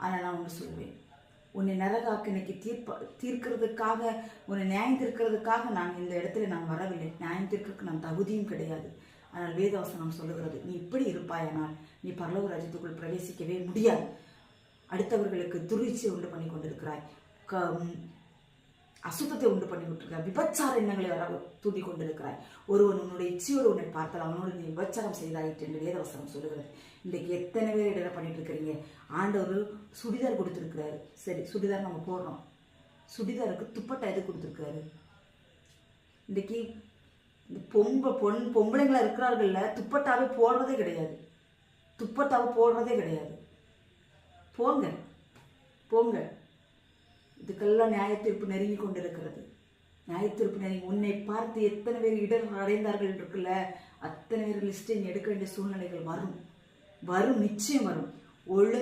ஆனால் நான் ஒன்று சொல்வேன், உன்னை நரகாக்கு இன்னைக்கு தீர்க்கிறதுக்காக, உன்னை நியாயம் தீர்க்கிறதுக்காக நான் இந்த இடத்துல நான் வரவில்லை. நியாயம் தீர்க்கிறதுக்கு நான் தகுதியும் கிடையாது. ஆனால் வேதவசனம் சொல்லுகிறது, நீ இப்படி இருப்பாயானால் நீ பரலோக ராஜ்யத்துக்குள் பிரவேசிக்கவே முடியாது. அடுத்தவர்களுக்கு துரிச்சியை உண்டு பண்ணி கொண்டிருக்கிறாய், அசுத்தத்தை உண்டு பண்ணி கொண்டிருக்கிறாய், விபச்சார எண்ணங்களை வர தூண்டி கொண்டிருக்கிறாய். ஒருவன் உன்னுடைய இச்சையோடு உன்னை பார்த்தால் அவனோடு நீ விபச்சாரம் செய்தாயிற்று என்று வேதவசனம் சொல்லுகிறது. இன்றைக்கு எத்தனை பேர் இடம் பண்ணிட்டு இருக்கிறீங்க? ஆண்டவர் சுடிதார் கொடுத்துருக்கிறாரு. சரி, சுடிதார் நம்ம போடுறோம், சுடிதாருக்கு துப்பட்டா எது கொடுத்துருக்காரு? இன்றைக்கு இந்த பொம்பளைங்களா இருக்கிறார்கள்ல துப்பட்டாவே போடுறதே கிடையாது, துப்பட்டாவை போடுறதே கிடையாது. போங்க போங்க, இதுக்கெல்லாம் நியாயத்தீர்ப்பு நெருங்கி கொண்டிருக்கிறது. நியாயத்தீர்ப்பு நெருங்கி உன்னை பார்த்து எத்தனை பேர் இடர் அடைந்தார்கள் இருக்குல்ல, அத்தனை பேர் லிஸ்ட்டை எடுக்க வேண்டிய சூழ்நிலைகள் வரும், நிச்சயம் வரும். ஒழுங்கு